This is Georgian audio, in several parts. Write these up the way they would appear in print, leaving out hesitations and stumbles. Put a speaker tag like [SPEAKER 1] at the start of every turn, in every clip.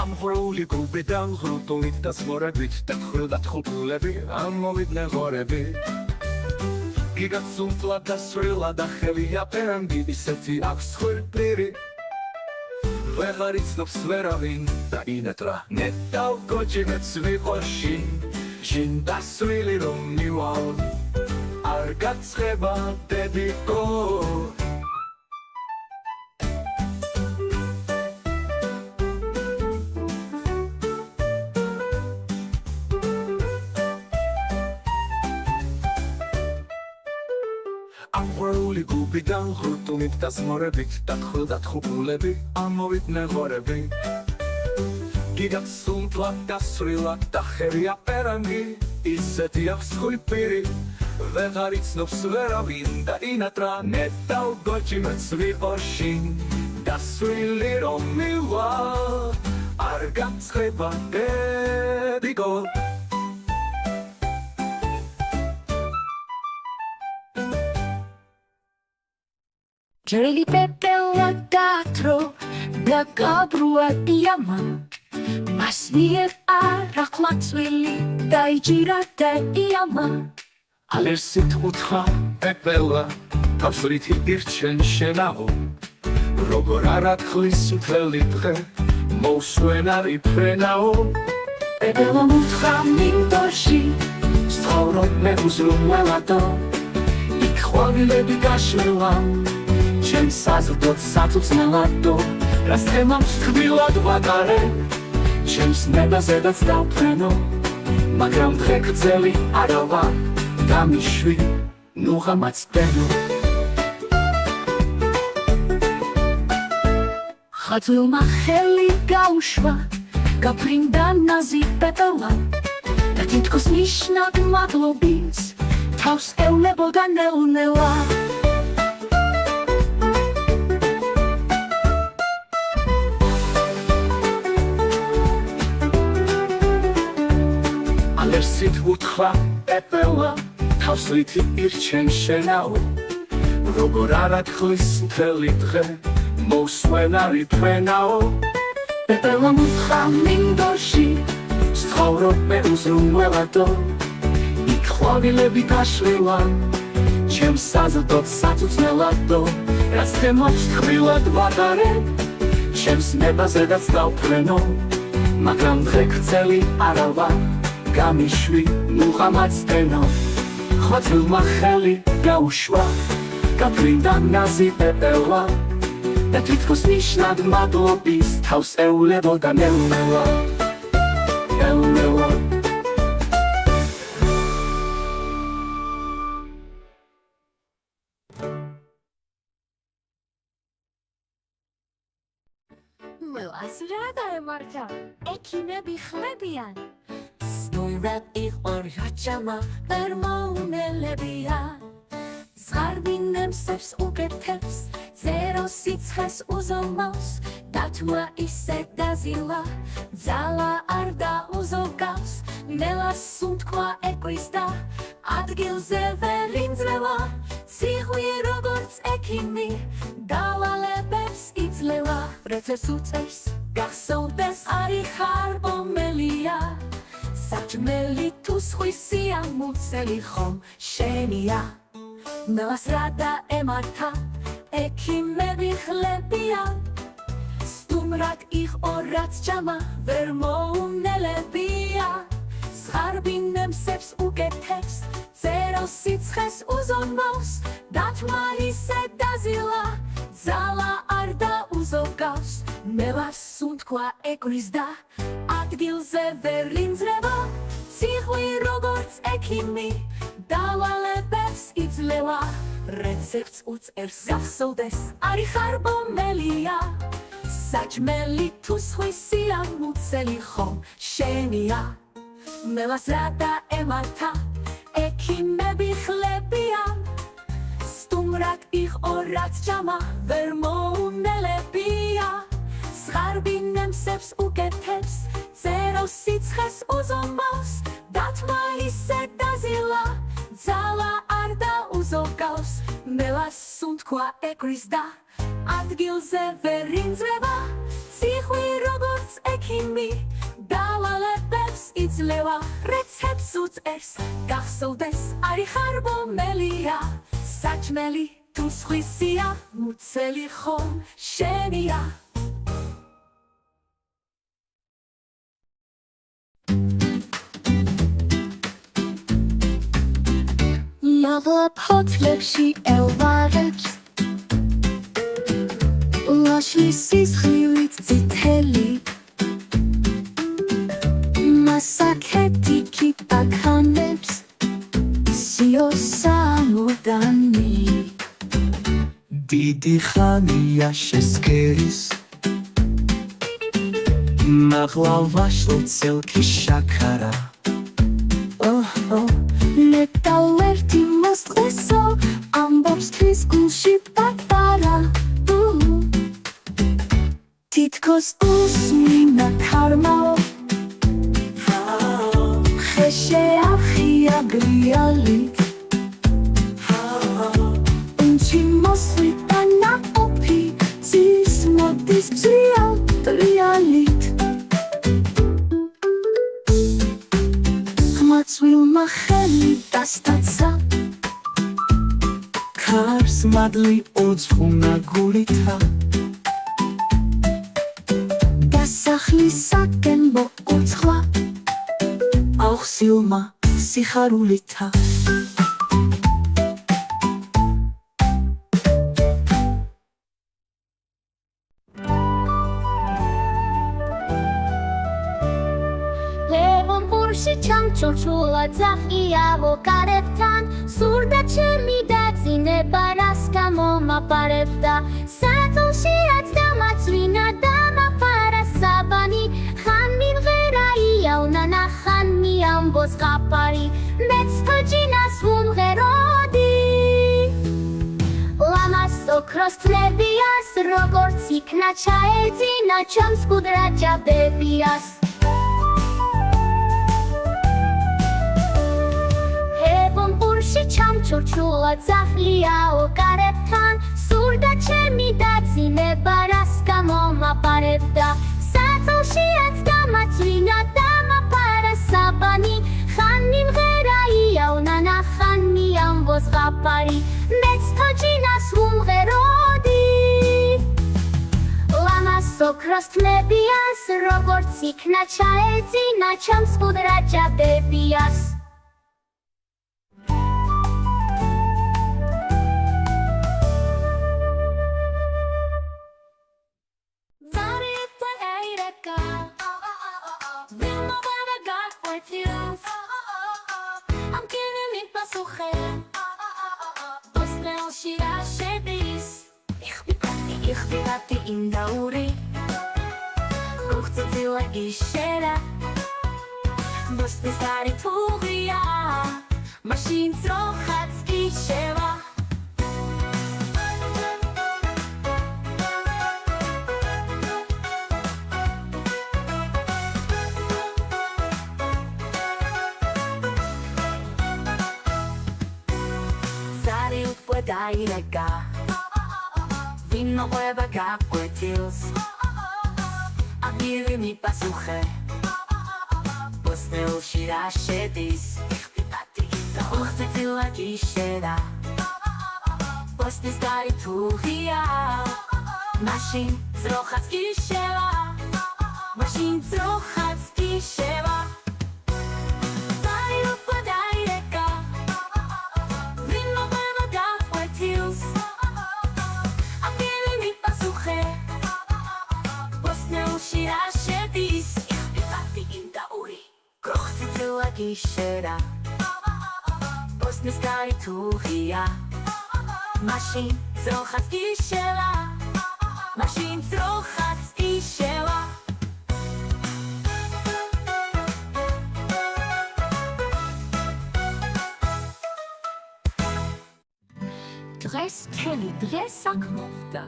[SPEAKER 1] ამღვრეული გუბიდან ღრუტულით და ზღორებით და თხულები ამოვიდნენ ღორები გიგაცუნთლა და სრილა და ხელია პერანგი ისეთი აქვს ხვრპირი ვეღარ იცნობს ვერავინ და ინატრა ნეტავ გოჯინეც ვიყოში შინ დასვილი რომ მივალ არ გაცხება დედიკო ამღვრეული გუბიდან ღრუტულით და ზმორებით და თხულები ამოვიდნენ ღორები გიგაცუნთლა და სრილა და ხელია პერანგი ისეთი აქვს ხვრპირი ვეღარ იცნობს ვერავინ და ინატრა ნეტავ გოჯინეც ვიყოში დასვილი რომ მივალ არ გაცხება დედიკო
[SPEAKER 2] Ջրելի պեպելա դատրո դա կաբրուա դիամա Մասնիև արախլացվելի դա իջիրա դա իամա
[SPEAKER 1] Ալերսիտ ուտխա պեպելա Կապսուրիթի իրջեն շենահո Ռոգոր արատ խլիս ուտվելի տղե Մոսուենար իպրենահո
[SPEAKER 2] Պեպելա մուտխա մին դոշի
[SPEAKER 1] Ստավրոտ մե ուզրում մելատո Իք խվավիլ է բիկաշվելամ Չեմ սազրդոտ սացուց նելատո Ռաստեմամ սկվիլատ վատար է Չեմ սնեբա զեդաց դապրենո Մագրամ դղեքը ձելի արավա Դամիշվի նուղամաց տենո
[SPEAKER 2] Խածույլմա խելի գաուշվա Կապրինդան նազի պեպելա Դա տինտքոս նիշնակ մատլոբից Թავს էունե բոգանել նելա
[SPEAKER 1] Ալերսիտ ուտխա պեպելա Թավսույթի իրջեն շենահո Ռոգոր արատ խլիս ուտվելի տղե Մոսուենար իպրենահո
[SPEAKER 2] Պեպելա մուտխա մին դոշի
[SPEAKER 1] Ստավրոտ մե ուզրում մելատո Իք խվավիլ է բիկաշվելան Չեմ սազրդոտ սացուց նելատո Ռաստեմամ սկվիլատ վատար է Չեմ սնեբա զեդաց դապրենո Մագրամ դղեքը ձելի արավա Գամիշվի նուղամաց տենո Խվածույլմա խելի գաուշվա Կապրինդան նազի պեպելա Դա տիտքոս նիշնակ մատլոբից Թავს էուլ է բոգան էլնելա Էլնելա
[SPEAKER 2] Ասրադա է մարդա, էքինები խլեբիան
[SPEAKER 3] Ստույրատ իղ օր հաճամա, վերմոունել է բիան Զղարվինեմ սեպս ու գետեպս, ձերոսից խես ուզոմոս Դատմա իսե դազիլա, ձալա արդա ուզոգავს Նելա սունտքվա էկույստա, ադգիլ զևերին ձլելա Ցիղուի ռոգորց էքինի, դալալ է բեպս իցլելա Ռեցերսուց գախսոդես արի խարբոմելիա Սաճմելի թուս խույսի ամուցելի խոմ շենիա Նվասրադա է մարդա, էքիմեբի խլեպիա Ստումրակ իղ օրած ճամա, վերմոունել է բիա Զղարբինեմ սեպս ու գետեպս, ձերոսից խես ուզոնմոս Դատմարիս է դազիլա, ձալա արդա ուզոգავს Մելա սունտքվա էկրիզդա, ադգիլ զևերին ձրևա Ցիղուի ռոգորց էքիմի, դալալ է բեպս իցլելա Ռեցերց ուց գախսոդես, արի խարբոմելիա Սաճմելի թուս խույսի ամուցելի խոմ շենիա Մելասրադա է մարդա, էքիմեբի խլեպիան Ստումրակ իղ օրած ճամա, վերմոունել է բիա Զղարբինեմ սեպս ու գետեպս, ձերոսից խես ուզոմոս Դատմայիս է դազիլա, ձալա արդա ուզոգავს Մելա սունտքվա էկրիզդա, ադգիլ զևերին ձրևա Ցիղուի ռոգորց როგორც ექიმი დავალებებს იძლევა რეცეპტს უწევს გახსოვდეს არი ხარბომელია საჭმელი თუ სხვისია მუცელი ხომ შენია
[SPEAKER 2] მაღლა ფოთლებში ელვარებს ლაშლის სისხლივით წითელი მასაკეთი კიტაკანებს სიოსამოდანი
[SPEAKER 1] დიდი ხანია შესკერის მაღლა ვაშლ ცელქი შაქარა
[SPEAKER 2] ნეტალერთი მოსწყესო ამბობს თვის გულში პატარა თითქოს უსმინა ქარმაო ხეშეახია გრიალით უნჩი მოსვლიდა ნაყოფი ძის მოდის ბზიალ ტრიალით ხმაწვილმა ხელი დასტაცა
[SPEAKER 1] ქარს მადლი ოძხუნა გულითა
[SPEAKER 2] დასახლისაკენ მოკუცხვა
[SPEAKER 1] აუხსილმა სიხარულითა
[SPEAKER 2] ლევონპურში ჩამჭურჭულა ძახია ვოკარებთან სურდა ჩემი დაძინება რას გამომაპარებდა საწოლშიაც დამაწვინა დამაფარა საბანი ხან მიმღერა იავნანა ხან მიამბოს ყაფარი მეც თოჯინას ვუმღეროდი ლამას ოქროს თლებიას როგორც იქნა ჩაეძინა ჩემს კუდრა ჯაბებიას ლევონპურში ჩამჭურჭულა ძახია ვოკარებთან სურდა ჩემი დაძინება რას გამომაპარებდა საწოლშიაც დამაწვინა დამაფარა საბანი ხან მიმღერა იავნანა ხან მიამბოს ყაფარი მეც თოჯინას ვუმღეროდი ლამას ოქროს თლებიას როგორც იქნა ჩაეძინა ჩემს კუდრა ჯაბებიას Ich bin hatte in der Uri Guckt so zu a Gishera Bus bis dari Turia Maschinen trochats Gishera Zari upodai lega Vino hueva gacuetios Agiri mi pasuche Posteu shira shedis Uchze tila gishera Postis dari tuhia Mashin zrochats gishera Mashin zrochats gishera Zari upodai lega Vino hueva gacuetios Gishera Postnis dari Turia Mashin zrochats gishera Mashin zrochats gishera Dres Kelly dres akmovda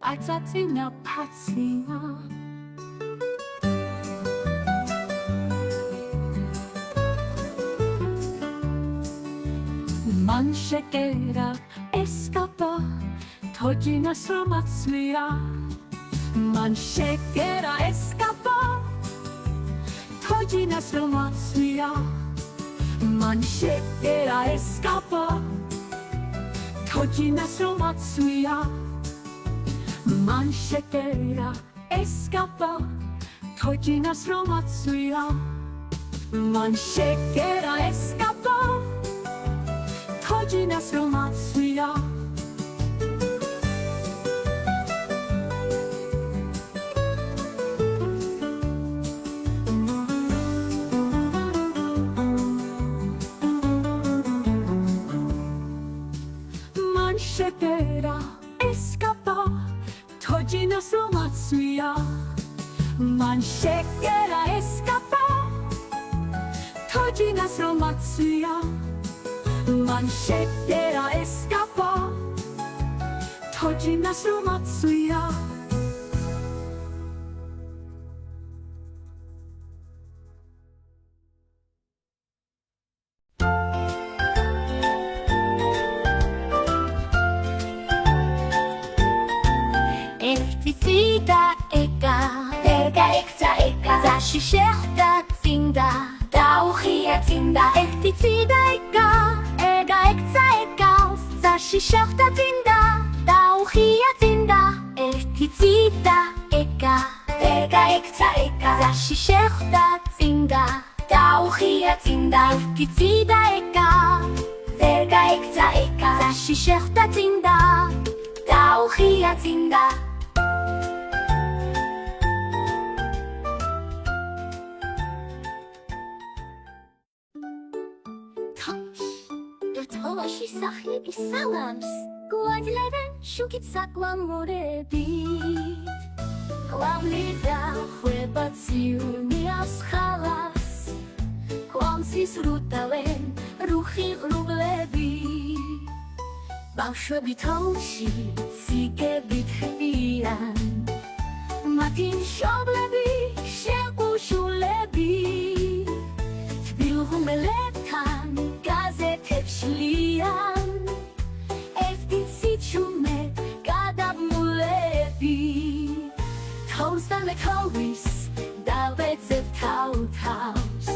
[SPEAKER 2] Patsatina patsina Man shekera escapa Tojinas romatsvia Man shekera escapa
[SPEAKER 3] თოჯინას რომ აცვია მან შეკერა ესკაპა თოჯინას რომ აცვია მან შეკერა ესკაპა თოჯინას რომ აცვია მან შეკერა ესკაპა თოჯინას რომ აცვია შეკერა ესკაპა თოჯინას რომ აცვია მან შეკერა ესკაპა თოჯინას რომ აცვია მან შეკერა ესკაპა თოჯინას რომ აცვია
[SPEAKER 2] ზაში შეხვდა წინდა დაუხია წინდა ერთი წიდა ეკა ეკცა ეკავს ზაში შეხვდა წინდა დაუხია წინდა ერთი წიდა ეკა ეკცა ეკა ზაში შეხვდა წინდა დაუხია წინდა ერთი წიდა ეკა ეკცა ეკა ზაში შეხვდა წინდა დაუხია წინდა თოვაში სახლების სალამს გვაძლევენ შუქით საკვამურებით ყვავლიდა ხვება ციუნიას ხალას ყვამსის რუტავენ რუხი ღრუბლები ბავშვები თოვში ციგებით ხდიან მათი მშობლები შეკუშულები თბილღუმელებთან შლიან ერთი სიჩუმე გადაბმულები თავს და მეთაურის დავეძებ თავ-თავს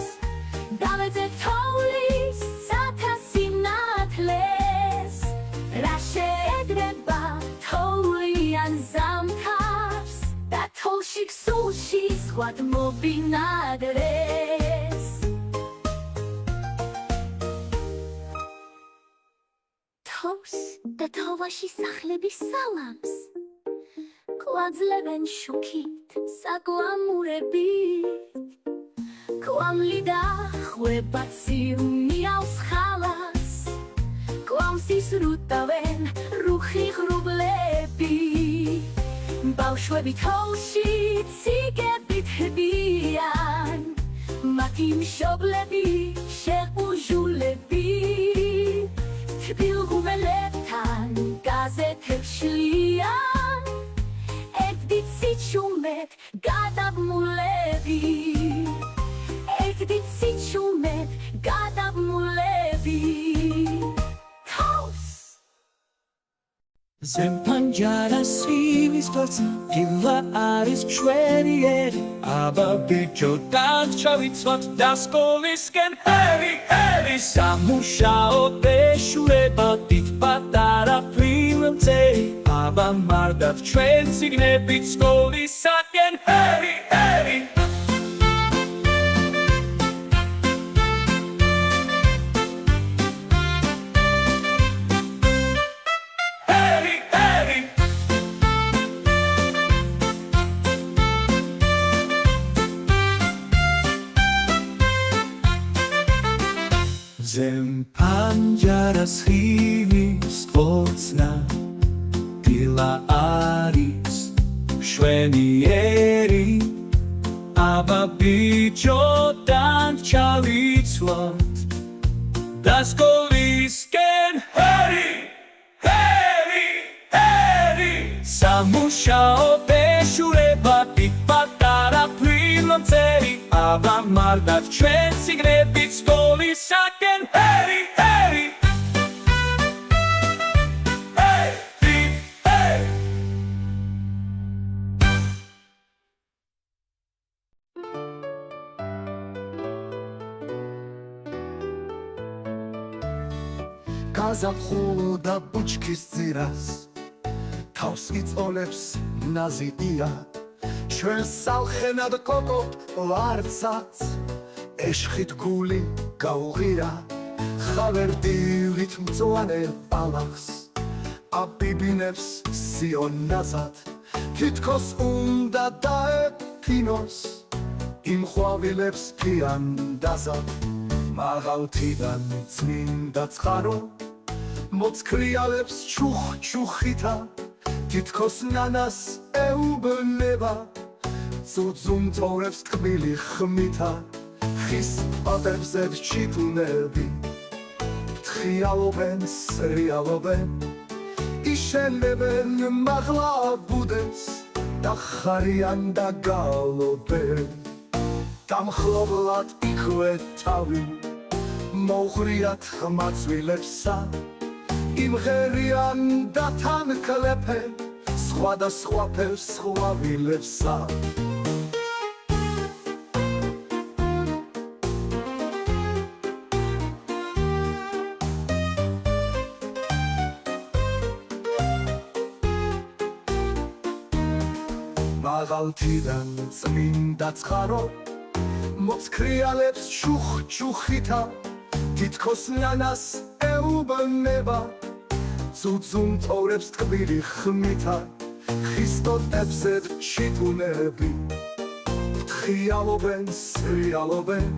[SPEAKER 2] დავეძებ თოვლის სათასინათლეს რა შეედრება თოვლიან ზამთარს და თოვში ქსულში სხვად მობინადრეს და თოვაში სახლების სალამს გვაძლევენ შუქით საკვამურებით ყვავლიდა ხვება ციუნიას ხალას ყვამსის რუტავენ რუხი ღრუბლები ბავშვები თოვში ციგებით ხდიან მათი მშობლები შეყუჟულები თბილღუმელებთან გაზეთებს შლიან ერთი სიჩუმეთ გადაბმულები ერთი სიჩუმეთ გადაბმულები თავს
[SPEAKER 1] ზემ პანჯარას ცივის თორცი დილა არის ჩვენიერი აბა ბიჭო დაგჩავიცვათ დასკოლისკენ ერი სამუშაო ბეშურება დიდ პატარა ფილმწერი აბა მარდათ ჩვენ ციგნებით სკოლისაკენ ერი ზემ პანჯარას ცივის თორცნა დილა არის შვენიერი აბა ბიჭო დაგჩავიცვათ დასკოლისკენ ერი სამუშაო ბეშურება დიდ პატარა ფილმწერი აბა მარდათ ჩვენ ციგნებით სკოლისაკენ ერი ხაზაფხულ და ბუჩქის ძირას თავს იწოლებს ნაზიდია ჩვენ სალხენად კოკო ვარცაც ეშხით გული გაუღირა ხავერდილით მწვანე ბალახს აბიბინებს სიონაზად თითქოს უნდა დაეფინოს იმ ხვავილებს ფიანდაზად მაღალთიდან წმინდა ცხარო მოცქრიალებს ჩუხ-ჩუხითა თითქოს ნანას ეუბნება წუწუნწოვრებს ტკბილი ხმითა ხის პატებზე ჩიტუნები თხიალობენ, სრიალობენ იშენებენ მაღლა ბუდეს და ხარიან და გალობენ დამხლობლად იქვე თავი მოუღრიათ ხმაწვილებსა იმღერიან და თან კლეფენ სხვადასხვა ფერს ხვავილებსა მაღალთიდან წმინდა ცხარო მოცქრიალებს ჩუხ-ჩუხითა თითქოს ნანას ეუბნება წუწუნწოვრებს ტკბილი ხმითა ხის ტოტებზე ჩიტუნები თხიალობენ, სრიალობენ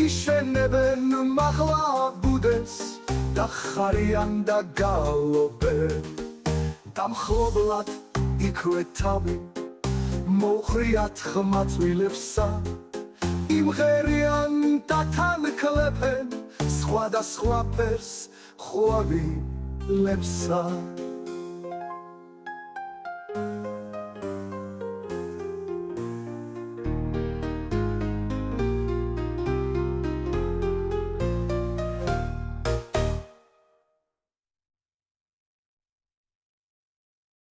[SPEAKER 1] იშენებენ მაღლა ბუდეს და ხარიან და გალობენ დამხლობლად იქვე თავი მოუღრიათ ხმაწვილებსა იმღერიან და თან კლეფენ სხვადასხვა ფერს ხვავილებსა